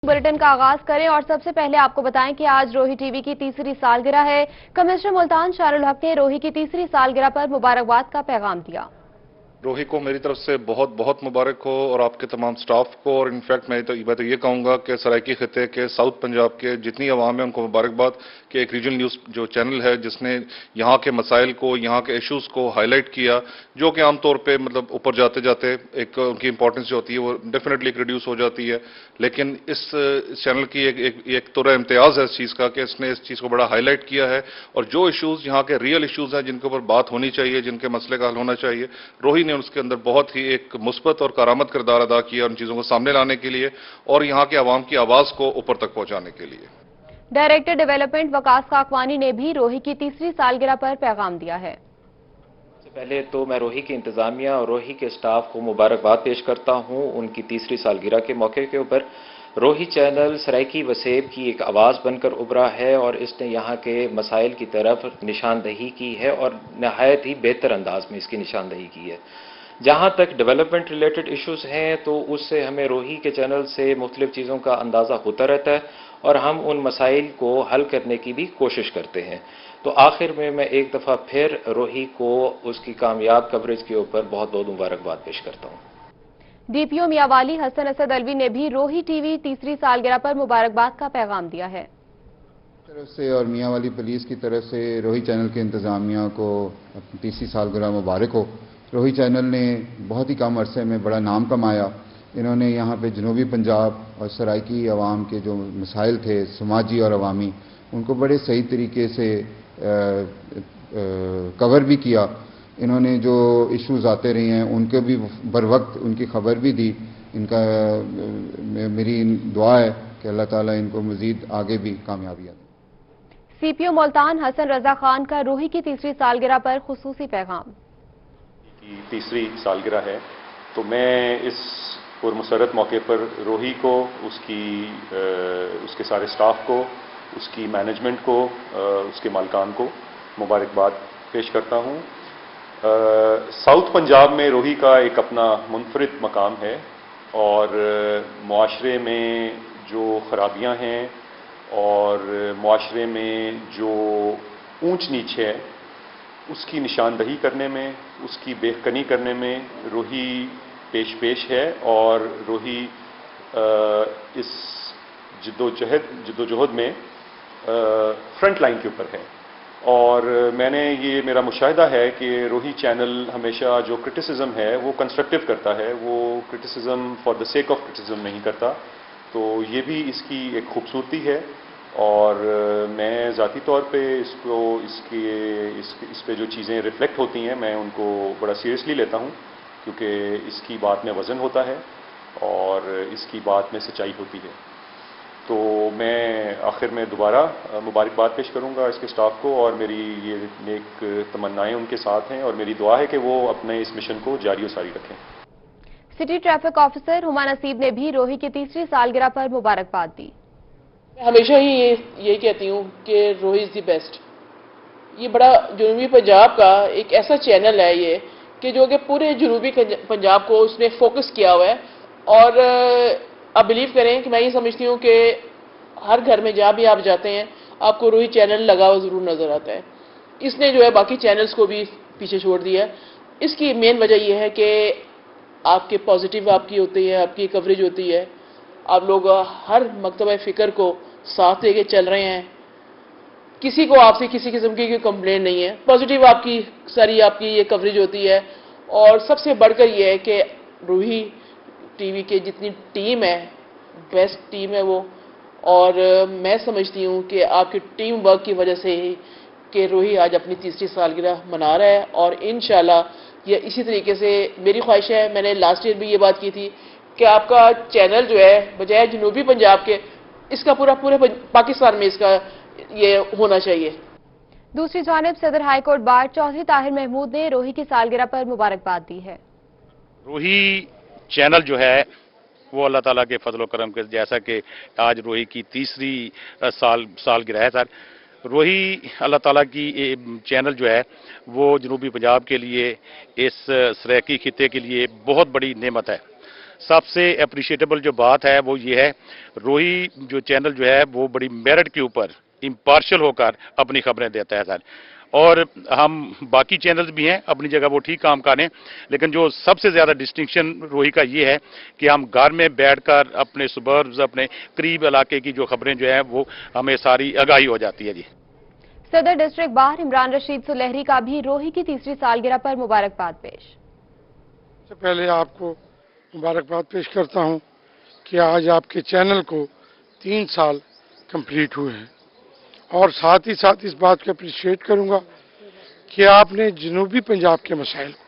Bulletin का आगाज करें और सबसे पहले आपको बताएं कि आज रोही टीवी की तीसरी सालगिरह है। कमिश्नर मुल्तान शारुल हक ने रोही की तीसरी सालगिरह पर मुबारकबाद का पैगाम दिया। रोही को मेरी तरफ से बहुत बहुत मुबारक हो और आपके तमाम स्टाफ को, और इनफैक्ट मैं तो ये कहूंगा कि सराइकी खिते के साउथ पंजाब के जितनी अवाम है उनको मुबारकबाद कि एक रीजनल न्यूज़ जो चैनल है जिसने यहाँ के मसाइल को, यहाँ के इश्यूज को हाईलाइट किया, जो कि आमतौर पे मतलब ऊपर जाते जाते एक उनकी इंपॉर्टेंस जो होती है वो डेफिनेटली एक रिड्यूस हो जाती है। लेकिन इस चैनल की एक तुरा इम्तियाज है इस चीज़ का कि इसने इस चीज़ को बड़ा हाईलाइट किया है और जो इश्यूज यहाँ के रियल इश्यूज हैं जिनके ऊपर बात होनी चाहिए, जिनके मसले का हल होना चाहिए, रोही ने उसके अंदर बहुत ही एक मुस्बत और करामत किरदार अदा किया उन चीजों को सामने लाने के लिए और यहाँ के आवाम की आवाज को ऊपर तक पहुंचाने के लिए। डायरेक्टर डेवलपमेंट वकास काकवानी ने भी रोही की तीसरी सालगिरह पर पैगाम दिया है। सबसे पहले तो मैं रोही की इंतजामिया और रोही के स्टाफ को मुबारकबाद पेश करता हूं उनकी तीसरी सालगिरह के मौके के ऊपर। रोही चैनल सराइकी वसेब की एक आवाज़ बनकर उभरा है और इसने यहाँ के मसाइल की तरफ निशानदही की है और नहायत ही बेहतर अंदाज में इसकी निशानदही की है। जहाँ तक डेवलपमेंट रिलेटेड इश्यूज हैं तो उससे हमें रोही के चैनल से मुख्तलिफ चीज़ों का अंदाज़ा होता रहता है और हम उन मसाइल को हल करने की भी कोशिश करते हैं। तो आखिर में मैं एक दफ़ा फिर रोही को उसकी कामयाब कवरेज के ऊपर बहुत बहुत मुबारकबाद पेश करता हूँ। डीपीओ मियांवाली हसन असद अलवी ने भी रोही टीवी तीसरी सालगिरह पर मुबारकबाद का पैगाम दिया है। तरफ से और मियांवाली पुलिस की तरफ से रोही चैनल के इंतजामिया को अपनी तीसरी सालगिरह मुबारक हो। रोही चैनल ने बहुत ही कम अरसे में बड़ा नाम कमाया। इन्होंने यहाँ पे जनूबी पंजाब और सराइकी अवाम के जो मसाइल थे समाजी और अवामी, उनको बड़े सही तरीके से कवर भी किया। इन्होंने जो इश्यूज आते रहे हैं उनके भी बर वक्त उनकी खबर भी दी। इनका मेरी दुआ है कि अल्लाह ताला इनको मजीद आगे भी कामयाबी दे। सीपीओ मुल्तान हसन रजा खान का रोही की तीसरी सालगिरह पर खुसूसी पैगाम। की तीसरी सालगिरह है तो मैं इस पुरमसरत मौके पर रोही को, उसके सारे स्टाफ को, उसकी मैनेजमेंट को, उसके मालिकान को मुबारकबाद पेश करता हूँ। साउथ पंजाब में रोही का एक अपना मुनफरिद मकाम है और मुआशरे में जो खराबियाँ हैं और मुआशरे में जो ऊंच नीच है उसकी निशानदही करने में, उसकी बेखनी करने में रोही पेश है और रोही इस जिद्दोजहद में फ्रंट लाइन के ऊपर है। और ये मेरा मुशाहिदा है कि रोही चैनल हमेशा जो क्रिटिसिज्म है वो कंस्ट्रक्टिव करता है, वो criticism for the sake of criticism नहीं करता। तो ये भी इसकी एक खूबसूरती है और मैं ज़ाती तौर पे इस पे जो चीज़ें रिफ्लेक्ट होती हैं मैं उनको बड़ा सीरियसली लेता हूँ क्योंकि इसकी बात में वज़न होता है और इसकी बात में सच्चाई होती है। तो मैं आखिर में दोबारा मुबारकबाद पेश करूँगा इसके स्टाफ को और मेरी ये नेक तमन्नाएं उनके साथ हैं और मेरी दुआ है कि वो अपने इस मिशन को जारी और सारी रखें। सिटी ट्रैफिक ऑफिसर हुमा नसीब ने भी रोही की तीसरी सालगिरह पर मुबारकबाद दी। हमेशा ही ये कहती हूँ कि रोही इज़ दी बेस्ट। ये बड़ा जनूबी पंजाब का एक ऐसा चैनल है ये कि जो कि पूरे जनूबी पंजाब को उसने फोकस किया हुआ है और आप बिलीव करें कि मैं ये समझती हूँ कि हर घर में जहाँ भी आप जाते हैं आपको रोही चैनल लगा हुआ ज़रूर नज़र आता है। इसने जो है बाकी चैनल्स को भी पीछे छोड़ दिया है। इसकी मेन वजह यह है कि आपके पॉजिटिव आपकी होती है, आपकी कवरेज होती है, आप लोग हर मकतबा फ़िक्र को साथ लेके चल रहे हैं, किसी को आपसे किसी किस्म की कोई कंप्लेंट नहीं है, पॉजिटिव आपकी सारी आपकी ये कवरेज होती है। और सबसे बढ़कर ये है कि रोही टीवी के जितनी टीम है बेस्ट टीम है वो, और मैं समझती हूँ कि आपकी टीम वर्क की वजह से ही कि रोही आज अपनी तीसरी सालगिरह मना रहा है और इंशाल्लाह ये इसी तरीके से मेरी ख्वाहिश है। मैंने लास्ट ईयर भी ये बात की थी कि आपका चैनल जो है बजाय जनूबी पंजाब के इसका पूरे पाकिस्तान में इसका ये होना चाहिए। दूसरी जानिब सदर हाईकोर्ट बार चौधरी ताहिर महमूद ने रोही की सालगिरह पर मुबारकबाद दी है। रोही चैनल जो है वो अल्लाह ताला के फजल करम के, जैसा कि आज रोही की तीसरी सालगिरह है सर, रोही अल्लाह ताला की चैनल जो है वो जनूबी पंजाब के लिए, इस सराइकी खिते के लिए बहुत बड़ी नेमत है। سب سے اپریشیٹیبل جو بات ہے وہ یہ ہے، روہی جو چینل جو ہے وہ بڑی میرٹ کے اوپر امپارشل ہو کر اپنی خبریں دیتا ہے سر، اور ہم باقی چینلز بھی ہیں اپنی جگہ وہ ٹھیک کام کر رہے ہیں، لیکن جو سب سے زیادہ ڈسٹنکشن روہی کا یہ ہے کہ ہم گھر میں بیٹھ کر اپنے سبربز، اپنے قریب علاقے کی جو خبریں جو ہیں وہ ہمیں ساری آگاہی ہو جاتی ہے جی۔ صدر ڈسٹرکٹ بار عمران رشید سلہری کا بھی روہی کی تیسری سالگرہ پر مبارکباد پیش۔ سب سے پہلے آپ کو مبارکباد پیش کرتا ہوں کہ آج آپ کے چینل کو 3 سال کمپلیٹ ہوئے ہیں، اور ساتھ ہی ساتھ اس بات کو اپریشیٹ کروں گا کہ آپ نے جنوبی پنجاب کے مسائل کو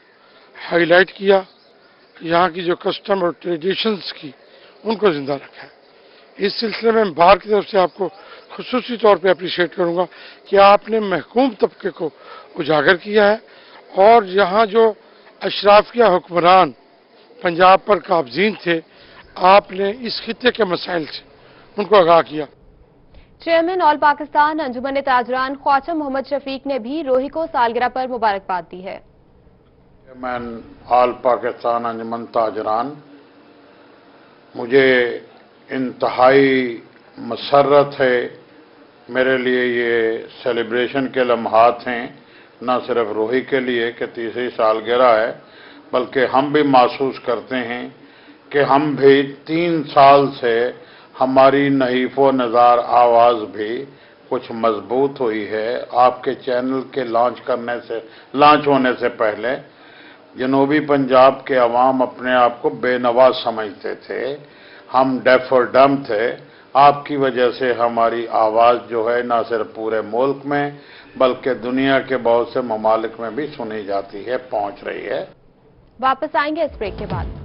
ہائی لائٹ کیا، یہاں کی جو کسٹم اور ٹریڈیشنز کی ان کو زندہ رکھا ہے۔ اس سلسلے میں بار کی طرف سے آپ کو خصوصی طور پہ اپریشیٹ کروں گا کہ آپ نے محکوم طبقے کو اجاگر کیا ہے، اور یہاں جو اشرافیہ حکمران پنجاب پر قابضین تھے، آپ نے اس خطے کے مسائل سے ان کو آگاہ کیا۔ چیئرمین آل پاکستان انجمن تاجران خواجہ محمد شفیق نے بھی روہی کو سالگرہ پر مبارکباد دی ہے۔ چیئرمین آل پاکستان انجمن تاجران، مجھے انتہائی مسرت ہے، میرے لیے یہ سیلیبریشن کے لمحات ہیں، نہ صرف روہی کے لیے کہ تیسری سالگرہ ہے، بلکہ ہم بھی محسوس کرتے ہیں کہ ہم بھی 3 سال سے ہماری نحیف و نزار آواز بھی کچھ مضبوط ہوئی ہے۔ آپ کے چینل کے لانچ ہونے سے پہلے جنوبی پنجاب کے عوام اپنے آپ کو بے نوا سمجھتے تھے، ہم ڈیف اور ڈم تھے۔ آپ کی وجہ سے ہماری آواز جو ہے نہ صرف پورے ملک میں بلکہ دنیا کے بہت سے ممالک میں بھی سنی جاتی ہے، پہنچ رہی ہے۔ واپس آئیں گے اس بریک کے بعد۔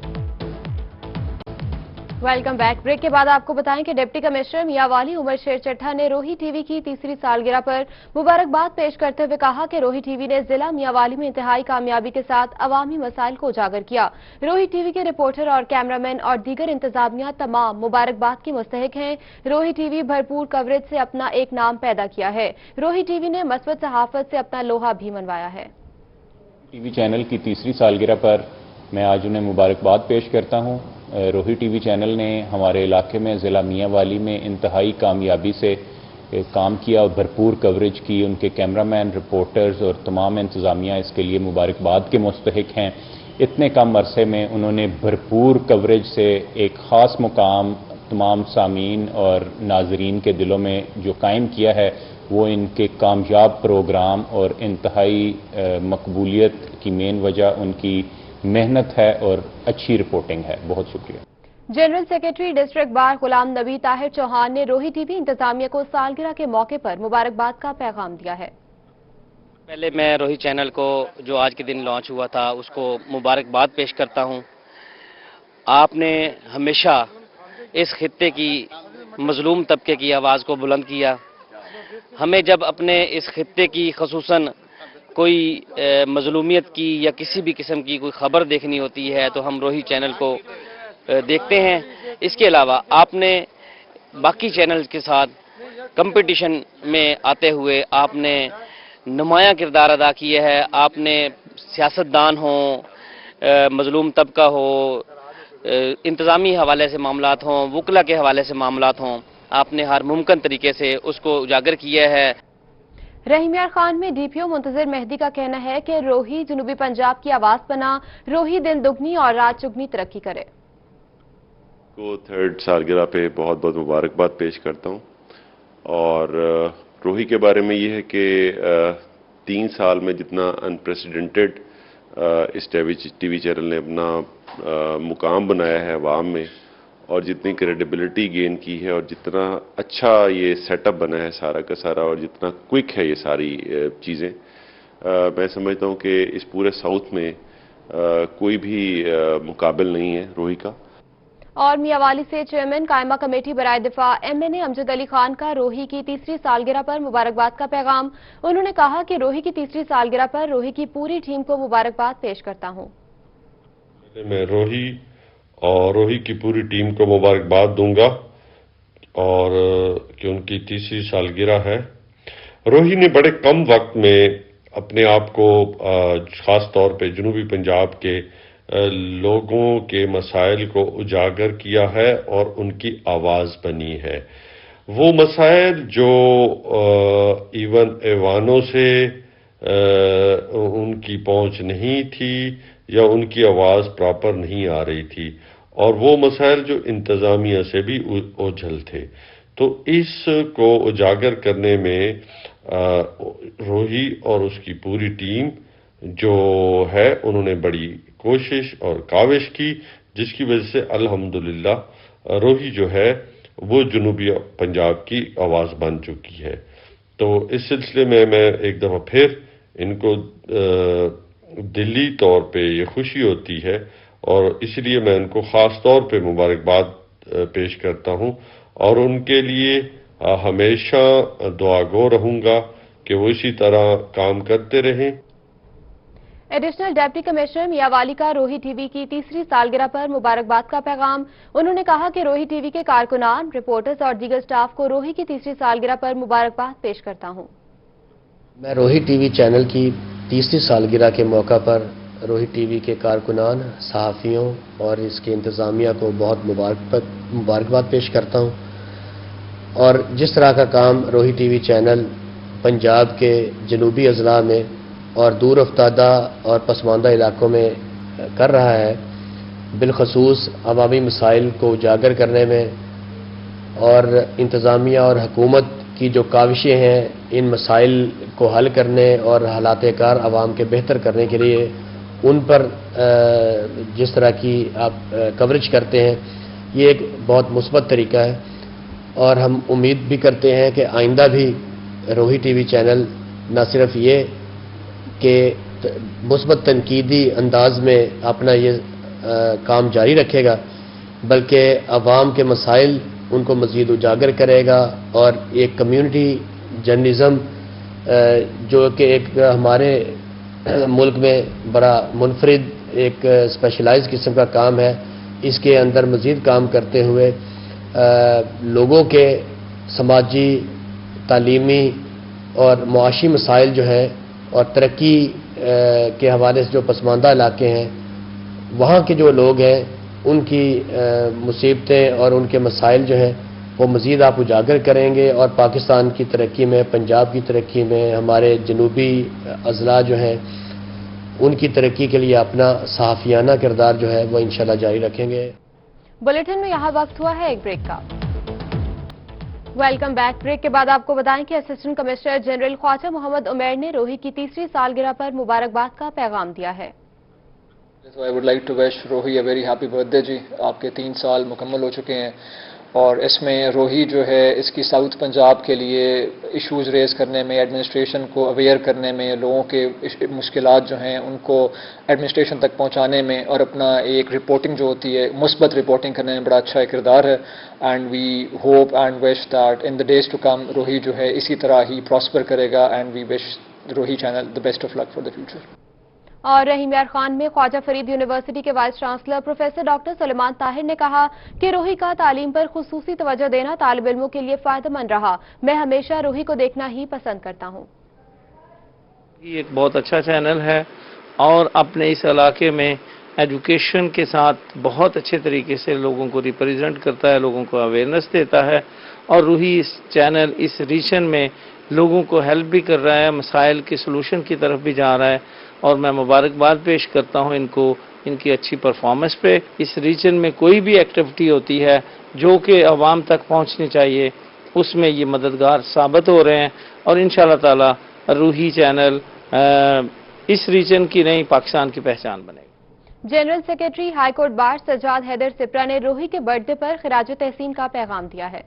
Welcome back. بریک کے بعد آپ کو بتائیں کہ ڈپٹی کمشنر میاں والی عمر شیر چٹھا نے روہی ٹی وی کی تیسری سالگرہ پر مبارکباد پیش کرتے ہوئے کہا کہ روہی ٹی وی نے ضلع میاں والی میں انتہائی کامیابی کے ساتھ عوامی مسائل کو اجاگر کیا۔ روہی ٹی وی کے رپورٹر اور کیمرامین اور دیگر انتظامیہ تمام مبارکباد کی مستحق ہیں۔ روہی ٹی وی بھرپور کوریج سے اپنا ایک نام پیدا کیا ہے۔ روہی ٹی وی نے مثبت صحافت سے اپنا لوہا بھی منوایا ہے۔ ٹی وی چینل کی تیسری سالگرہ پر میں آج انہیں مبارکباد پیش کرتا ہوں۔ روہی ٹی وی چینل نے ہمارے علاقے میں ضلع میاں والی میں انتہائی کامیابی سے کام کیا اور بھرپور کوریج کی۔ ان کے کیمرامین، رپورٹرز اور تمام انتظامیہ اس کے لیے مبارکباد کے مستحق ہیں۔ اتنے کم عرصے میں انہوں نے بھرپور کوریج سے ایک خاص مقام تمام سامعین اور ناظرین کے دلوں میں جو قائم کیا ہے، وہ ان کے کامیاب پروگرام اور انتہائی مقبولیت کی مین وجہ ان کی محنت ہے اور اچھی رپورٹنگ ہے۔ بہت شکریہ۔ General secretary district bar Ghulam نبی طاہر چوہان نے روہی ٹی وی انتظامیہ کو سالگرہ کے موقع پر مبارکباد کا پیغام دیا ہے۔ پہلے میں روہی چینل کو جو آج کے دن لانچ ہوا تھا اس کو مبارکباد پیش کرتا ہوں۔ آپ نے ہمیشہ اس خطے کی مظلوم طبقے کی آواز کو بلند کیا۔ ہمیں جب اپنے اس خطے کی خصوصاً کوئی مظلومیت کی یا کسی بھی قسم کی کوئی خبر دیکھنی ہوتی ہے تو ہم روہی چینل کو دیکھتے ہیں۔ اس کے علاوہ آپ نے باقی چینلز کے ساتھ کمپٹیشن میں آتے ہوئے آپ نے نمایاں کردار ادا کیا ہے۔ آپ نے سیاستدان ہوں، مظلوم طبقہ ہو، انتظامی حوالے سے معاملات ہوں، وکلا کے حوالے سے معاملات ہوں، آپ نے ہر ممکن طریقے سے اس کو اجاگر کیا ہے۔ رحیم یار خان میں ڈی پی او منتظر مہدی کا کہنا ہے کہ روہی جنوبی پنجاب کی آواز بنا، روہی دن دگنی اور رات چگنی ترقی کرے۔ کو 3rd سالگرہ پہ بہت بہت مبارکباد پیش کرتا ہوں، اور روہی کے بارے میں یہ ہے کہ 3 سال میں جتنا انپریسیڈنٹڈ اس ٹی وی چینل نے اپنا مقام بنایا ہے عوام میں، اور جتنی کریڈیبلٹی گین کی ہے، اور جتنا اچھا یہ سیٹ اپ بنا ہے سارا کا سارا، اور جتنا کوئک ہے یہ ساری چیزیں، میں سمجھتا ہوں کہ اس پورے ساؤتھ میں کوئی بھی مقابل نہیں ہے روہی کا۔ اور میاں والی سے چیئرمین قائمہ کمیٹی برائے دفاع MNA امجد علی خان کا روہی کی تیسری سالگرہ پر مبارکباد کا پیغام۔ انہوں نے کہا کہ روہی کی تیسری سالگرہ پر روہی کی پوری ٹیم کو مبارکباد پیش کرتا ہوں۔ میں روہی اور روہی کی پوری ٹیم کو مبارکباد دوں گا، اور کہ ان کی تیسری سالگرہ ہے۔ روہی نے بڑے کم وقت میں اپنے آپ کو خاص طور پہ جنوبی پنجاب کے لوگوں کے مسائل کو اجاگر کیا ہے اور ان کی آواز بنی ہے۔ وہ مسائل جو ایون ایوانوں سے ان کی پہنچ نہیں تھی یا ان کی آواز پراپر نہیں آ رہی تھی، اور وہ مسائل جو انتظامیہ سے بھی اوجھل تھے، تو اس کو اجاگر کرنے میں روہی اور اس کی پوری ٹیم جو ہے انہوں نے بڑی کوشش اور کاوش کی، جس کی وجہ سے الحمدللہ روہی جو ہے وہ جنوبی پنجاب کی آواز بن چکی ہے۔ تو اس سلسلے میں ایک دفعہ پھر ان کو دلی طور پہ یہ خوشی ہوتی ہے، اور اس لیے میں ان کو خاص طور پہ مبارکباد پیش کرتا ہوں، اور ان کے لیے ہمیشہ دعا گو رہوں گا کہ وہ اسی طرح کام کرتے رہیں۔ ایڈیشنل ڈپٹی کمشنر میاں والی کا روہی ٹی وی کی تیسری سالگرہ پر مبارکباد کا پیغام۔ انہوں نے کہا کہ روہی ٹی وی کے کارکنان، رپورٹرز اور دیگر سٹاف کو روہی کی تیسری سالگرہ پر مبارکباد پیش کرتا ہوں۔ میں روہی ٹی وی چینل کی تیسری سالگرہ کے موقع پر روہی ٹی وی کے کارکنان، صحافیوں اور اس کے انتظامیہ کو بہت مبارکباد پیش کرتا ہوں، اور جس طرح کا کام Rohi T V channel Punjab کے جنوبی اضلاع میں اور دور افتادہ اور پسماندہ علاقوں میں کر رہا ہے، بالخصوص عوامی مسائل کو اجاگر کرنے میں، اور انتظامیہ اور حکومت کی جو کاوشیں ہیں ان مسائل کو حل کرنے اور حالات کار عوام کے بہتر کرنے کے لیے ان پر جس طرح کی آپ کوریج کرتے ہیں، یہ ایک بہت مثبت طریقہ ہے، اور ہم امید بھی کرتے ہیں کہ آئندہ بھی روہی ٹی وی چینل نہ صرف یہ کہ مثبت تنقیدی انداز میں اپنا یہ کام جاری رکھے گا، بلکہ عوام کے مسائل ان کو مزید اجاگر کرے گا، اور ایک کمیونٹی جرنلزم جو کہ ایک ہمارے ملک میں بڑا منفرد ایک اسپیشلائز قسم کا کام ہے، اس کے اندر مزید کام کرتے ہوئے لوگوں کے سماجی، تعلیمی اور معاشی مسائل جو ہیں اور ترقی کے حوالے سے جو پسماندہ علاقے ہیں وہاں کے جو لوگ ہیں ان کی مصیبتیں اور ان کے مسائل جو ہیں وہ مزید آپ اجاگر کریں گے، اور پاکستان کی ترقی میں، پنجاب کی ترقی میں، ہمارے جنوبی اضلاع جو ہیں ان کی ترقی کے لیے اپنا صحافیانہ کردار جو ہے وہ انشاءاللہ جاری رکھیں گے۔ بلیٹن میں یہاں وقت ہوا ہے ایک بریک کا۔ Welcome back. بریک کے بعد آپ کو بتائیں کہ اسسٹنٹ کمشنر جنرل خواجہ محمد عمیر نے روہی کی تیسری سالگرہ پر مبارکباد کا پیغام دیا ہے۔ I would like to wish Rohi a very happy birthday جی۔ آپ کے 3 سال مکمل ہو چکے ہیں، اور اس میں روہی جو ہے اس کی ساؤتھ پنجاب کے لیے ایشوز ریز کرنے میں، ایڈمنسٹریشن کو اویئر کرنے میں، لوگوں کے مشکلات جو ہیں ان کو ایڈمنسٹریشن تک پہنچانے میں، اور اپنا ایک رپورٹنگ جو ہوتی ہے مثبت رپورٹنگ کرنے میں بڑا اچھا کردار ہے۔ And we hope and wish that in the days to come Rohi جو ہے اسی طرح ہی پراسپر کرے گا، and we wish Rohi channel the best of luck for the future. اور رحیم یار خان میں خواجہ فرید یونیورسٹی کے vice chancellor professor doctor Sulaiman Tahir نے کہا کہ روہی کا تعلیم پر خصوصی توجہ دینا طالب علموں کے لیے فائدہ مند رہا۔ میں ہمیشہ روہی کو دیکھنا ہی پسند کرتا ہوں۔ یہ ایک بہت اچھا چینل ہے، اور اپنے اس علاقے میں ایجوکیشن کے ساتھ بہت اچھے طریقے سے لوگوں کو ریپریزنٹ کرتا ہے، لوگوں کو اویئرنیس دیتا ہے، اور روہی اس چینل اس ریجن میں لوگوں کو ہیلپ بھی کر رہا ہے، مسائل کے سلوشن کی طرف بھی جا رہا ہے، اور میں مبارکباد پیش کرتا ہوں ان کو ان کی اچھی پرفارمنس پہ۔ اس ریجن میں کوئی بھی ایکٹیویٹی ہوتی ہے جو کہ عوام تک پہنچنی چاہیے اس میں یہ مددگار ثابت ہو رہے ہیں، اور انشاءاللہ تعالی روہی چینل اس ریجن کی نہیں پاکستان کی پہچان بنے گا۔ General secretary high court bar Sajjad Haider Sipra نے روہی کے برتھ ڈے پر خراج تحسین کا پیغام دیا ہے۔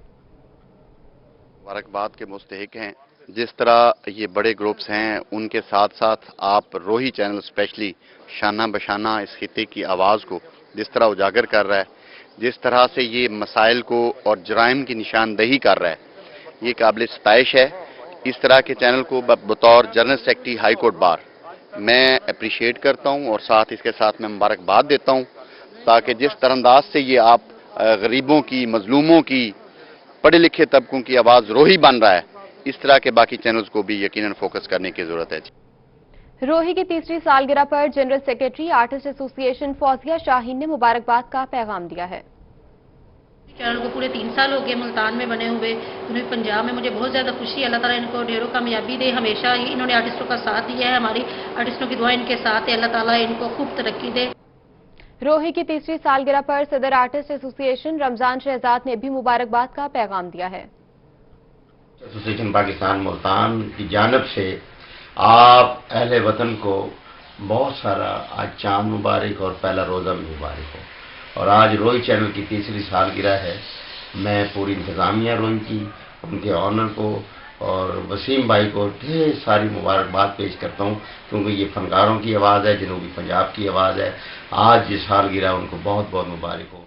مبارکباد کے مستحق ہیں۔ جس طرح یہ بڑے گروپس ہیں ان کے ساتھ ساتھ آپ روہی چینل اسپیشلی شانہ بشانہ اس خطے کی آواز کو جس طرح اجاگر کر رہا ہے، جس طرح سے یہ مسائل کو اور جرائم کی نشاندہی کر رہا ہے، یہ قابل ستائش ہے۔ اس طرح کے چینل کو بطور جنرل سیکرٹری ہائی کورٹ بار میں اپریشیٹ کرتا ہوں، اور ساتھ اس کے ساتھ میں مبارکباد دیتا ہوں، تاکہ جس طرح انداز سے یہ آپ غریبوں کی، مظلوموں کی، پڑھے لکھے طبقوں کی آواز روہی بن رہا ہے، اس طرح کے باقی چینلز کو بھی یقیناً فوکس کرنے کی ضرورت ہے۔ रोही की तीसरी सालगिरह पर general secretary artist association Fauzia Shaheen ने मुबारकबाद का पैगाम दिया है। चैनल को पूरे 3 साल हो गए मुल्तान में बने हुए, उन्हें पंजाब में मुझे बहुत ज़्यादा खुशी है। अल्लाह ताला इनको ढेरों कामयाबी दे। हमेशा इन्होंने आर्टिस्टों का साथ दिया है, हमारी आर्टिस्टों की दुआ इनके साथ है। अल्लाह ताला इनको खूब तरक्की दे। रोही की तीसरी सालगिरह पर सदर आर्टिस्ट एसोसिएशन रमजान शहजाद ने भी मुबारकबाद का पैगाम दिया है। एसोसिएशन पाकिस्तान मुल्तान की जानिब से आप अहले वतन को बहुत सारा आज चांद मुबारक और पहला रोज़ा भी मुबारक हो। और आज रोही चैनल की तीसरी सालगिरह है। मैं पूरी इंतज़ामिया रोही की, उनके ऑनर को और वसीम भाई को ढेर सारी मुबारकबाद पेश करता हूँ, क्योंकि ये फनकारों की आवाज़ है, जनूबी पंजाब की आवाज़ है। आज ये सालगिरह उनको बहुत बहुत मुबारक हो।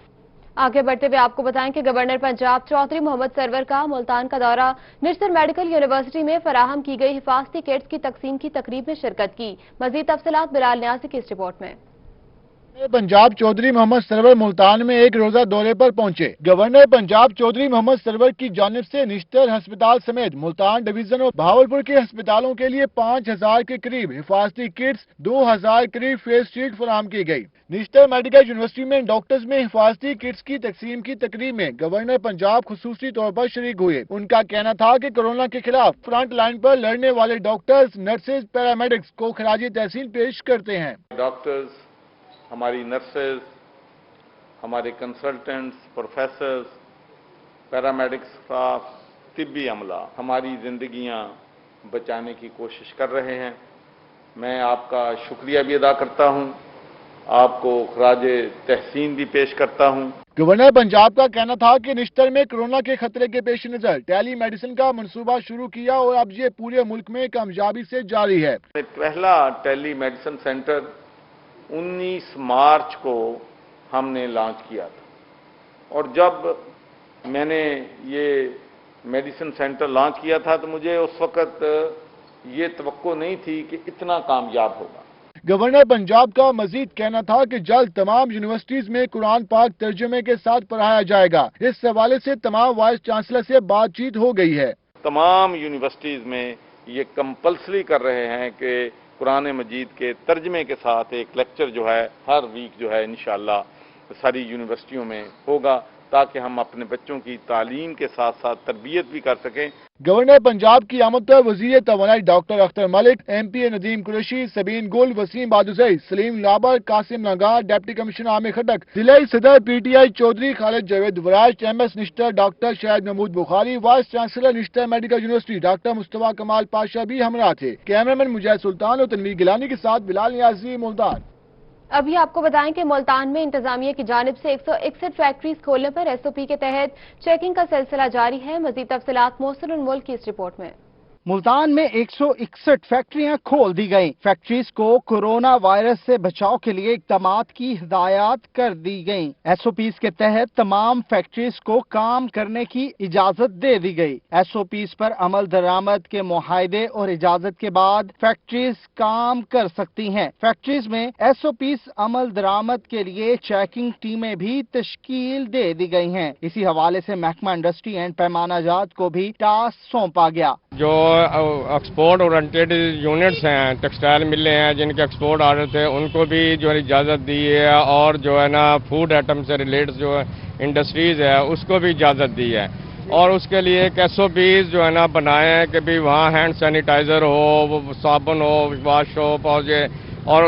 आगे बढ़ते हुए आपको बताएं कि गवर्नर पंजाब चौधरी मोहम्मद सरवर का मुल्तान का दौरा निश्तर मेडिकल यूनिवर्सिटी में फराहम की गई हिफाजती किट्स की तकसीम की तकरीब में शिरकत की। मजीद तफसीलात बिलाल न्यासी की इस रिपोर्ट में। पंजाब चौधरी मोहम्मद सरवर मुल्तान में एक रोजा दौरे पर पहुंचे। गवर्नर पंजाब चौधरी मोहम्मद सरवर की जानिब से निश्तर अस्पताल समेत मुल्तान डिवीजन और भावलपुर के अस्पतालों के लिए 5000 के करीब हिफाजती किट्स, 2000 करीब फेस शील्ड फराहम की गई। निश्तर मेडिकल यूनिवर्सिटी में डॉक्टर्स में हिफाजती किट्स की तकसीम की तकरीब में गवर्नर पंजाब खुसूसी तौर पर शरीक हुए। उनका कहना था कि कोरोना के खिलाफ फ्रंट लाइन पर लड़ने वाले डॉक्टर्स, नर्सेज, पैरामेडिक्स को खराज तहसीन पेश करते हैं। डॉक्टर्स, हमारी नर्सेज, हमारे कंसल्टेंट्स, प्रोफेसर्स, पैरामेडिक्स स्टाफ, तिब्बी अमला हमारी जिंदगियां बचाने की कोशिश कर रहे हैं। मैं आपका शुक्रिया भी अदा करता हूं, आपको खराज तहसीन भी पेश करता हूं। गवर्नर पंजाब का कहना था कि निश्तर में कोरोना के खतरे के पेश नजर टेली मेडिसिन का मंसूबा शुरू किया और अब ये पूरे मुल्क में कामयाबी से जारी है। पहला टेली मेडिसिन सेंटर 19 मार्च को हमने लॉन्च किया था और जब मैंने ये मेडिसिन सेंटर लॉन्च किया था तो मुझे उस वक्त ये तवक्को नहीं थी कि इतना कामयाब होगा। गवर्नर पंजाब का मजीद कहना था कि जल्द तमाम यूनिवर्सिटीज में कुरान पाक तर्जुमे के साथ पढ़ाया जाएगा। इस हवाले से तमाम वाइस चांसलर से बातचीत हो गई है। तमाम यूनिवर्सिटीज में ये कंपल्सरी कर रहे हैं कि कुरान मजीद के तर्जमे के साथ एक लेक्चर जो है हर वीक जो है इंशाअल्लाह सारी यूनिवर्सिटियों में होगा, ताकि हम अपने बच्चों की तालीम के साथ साथ तरबियत भी कर सकें। गवर्नर पंजाब की आमद पर वज़ीर तवानाई doctor Akhtar Malik, MP Nadeem Qureshi, Sabeen Gul, Waseem Badozai, Saleem Labar, Qasim Nagar, deputy commissioner Aamir Khattak, जिलाई सदर PTI Chaudhry Khalid Javed Waraich, MS Nishtar doctor Shahid Mahmood Bukhari, vice chancellor Nishtar medical university doctor Mustafa Kamal Pasha भी हमरा थे। कैमरामैन मुजाहिद सुल्तान और तनवीर गिलानी के साथ बिलाल नियाजी, मुल्तान। अभी आपको बताएं कि मुल्तान में इंतजामिया की जानिब से 161 फैक्ट्रीज खोलने पर SOP के तहत चेकिंग का सिलसिला जारी है। मजीद तफसीलात मोहसिन उल मुल्क की इस रिपोर्ट में। मुल्तान में 161 फैक्ट्रियां खोल दी गईं। फैक्ट्रीज को कोरोना वायरस से बचाव के लिए इक़दामात की हिदायत कर दी गईं। SOPs के तहत तमाम फैक्ट्रीज को काम करने की इजाजत दे दी गई। SOPs पर अमल दरामद के मुआहदे और इजाजत के बाद फैक्ट्रीज काम कर सकती हैं। फैक्ट्रीज में SOPs अमल दरामद के लिए चेकिंग टीमें भी तश्कील दे दी गई हैं। इसी हवाले से महकमा इंडस्ट्री एंड पैमानाजात को भी टास्क सौंपा गया। जो एक्सपोर्ट ओरिएंटेड यूनिट्स हैं, टेक्सटाइल मिलें हैं जिनके एक्सपोर्ट ऑर्डर थे, उनको भी जो है इजाज़त दी है और जो है ना फूड आइटम से रिलेटेड जो इंडस्ट्रीज़ है उसको भी इजाज़त दी है। और उसके लिए एक SOPs जो है ना बनाए हैं कि भी वहाँ हैंड सैनिटाइज़र हो, साबुन हो, वॉश सोप और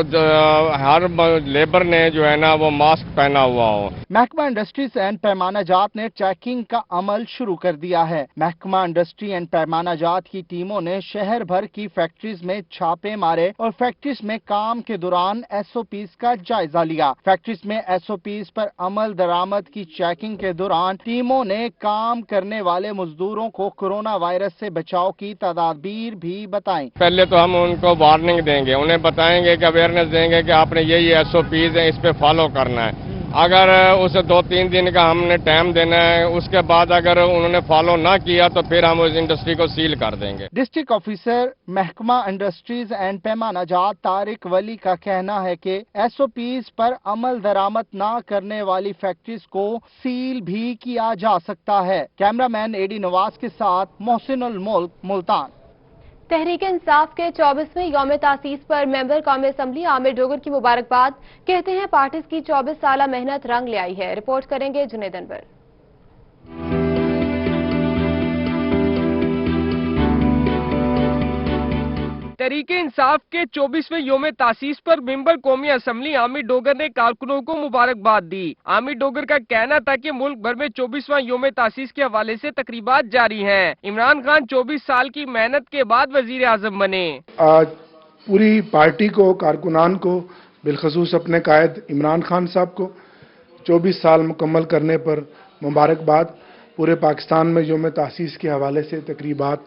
हर लेबर ने जो है ना वो मास्क पहना हुआ हो। महकमा इंडस्ट्रीज एंड पैमानाजात ने चेकिंग का अमल शुरू कर दिया है। महकमा इंडस्ट्री एंड पैमानाजात की टीमों ने शहर भर की फैक्ट्रीज में छापे मारे और फैक्ट्रीज में काम के दौरान SOPs का जायजा लिया। फैक्ट्रीज में SOPs पर अमल दरामद की चेकिंग के दौरान टीमों ने काम करने वाले मजदूरों को कोरोना वायरस से बचाव की तदाबीर भी बताई। पहले तो हम उनको वार्निंग देंगे, उन्हें बताएंगे कि अवेयरनेस देंगे कि आपने ये SOPs हैं, इस पे फॉलो करना है। अगर उसे 2-3 दिन का हमने टाइम देना है, उसके बाद अगर उन्होंने फॉलो ना किया तो फिर हम उस इंडस्ट्री को सील कर देंगे। डिस्ट्रिक्ट ऑफिसर महकमा इंडस्ट्रीज एंड पैमानाजात तारिक वली का कहना है कि SOPs पर अमल दरामद ना करने वाली फैक्ट्रीज को सील भी किया जा सकता है। कैमरामैन AD नवाज के साथ मोहसिन उल मुल्क, मुल्तान। तहरीक इंसाफ के 24वें यौम तासीस पर मेंबर कौमी असम्बली आमिर डोगर की मुबारकबाद। कहते हैं पार्टी की 24 साल मेहनत रंग ले आई है। रिपोर्ट करेंगे जुनेद अनवर। तहरीक इंसाफ के 24वें यौम तासीस पर मेंबर कौमी असम्बली आमिर डोगर ने कारकुनों को मुबारकबाद दी। आमिर डोगर का कहना था कि मुल्क भर में 24वां यौम तासीस के हवाले से तकरीबात जारी हैं। इमरान खान 24 साल की मेहनत के बाद वजीर आजम बने। आज पूरी पार्टी को, कारकुनान को, बिलखसूस अपने कायद इमरान खान साहब को 24 साल मुकम्मल करने पर मुबारकबाद। पूरे पाकिस्तान में यौम तासीस के हवाले से तकरीबात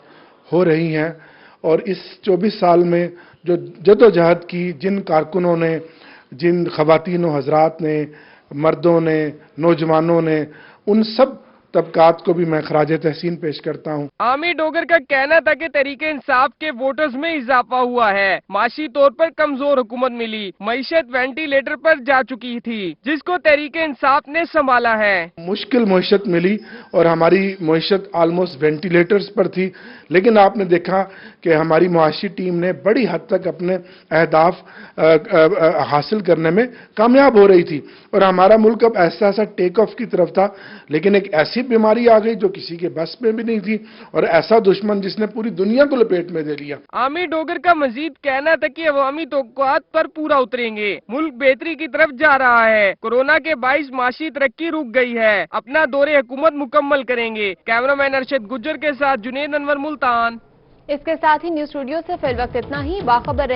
हो रही हैं और इस 24 साल में जो जदोजहद की जिन कारकुनों ने, जिन ख़वातीन व हज़रात ने, मर्दों ने, नौजवानों ने, उन सब तबकात को भी मैं खराज तहसीन पेश करता हूँ। आमिर डोगर का कहना था कि तहरीक इंसाफ के वोटर्स में इजाफा हुआ है। माशी तौर पर कमजोर हुकूमत मिली, मईशत वेंटिलेटर पर जा चुकी थी, जिसको तहरीक इंसाफ ने संभाला है। मुश्किल मईशत मिली और हमारी मईशत ऑलमोस्ट वेंटिलेटर्स पर थी, लेकिन आपने देखा कि हमारी मुआशी टीम ने बड़ी हद तक अपने अहदाफ हासिल करने में कामयाब हो रही थी और हमारा मुल्क अब ऐसा टेक ऑफ की तरफ था। लेकिन एक ऐसी बीमारी आ गई जो किसी के बस में भी नहीं थी और ऐसा दुश्मन जिसने पूरी दुनिया को लपेट में दे लिया। आमिर डोगर का मजीद कहना था कि अवामी तवक्कुआत पर पूरा उतरेंगे। मुल्क बेहतरी की तरफ जा रहा है। कोरोना के बाइस माशी तरक्की रुक गई है। अपना दौरे हुकूमत मुकम्मल करेंगे। कैमरामैन अरशद गुज्जर के साथ जुनेद अनवर, मुल्तान। इसके साथ ही न्यूज स्टूडियो से फिल वक्त इतना ही। बाखबर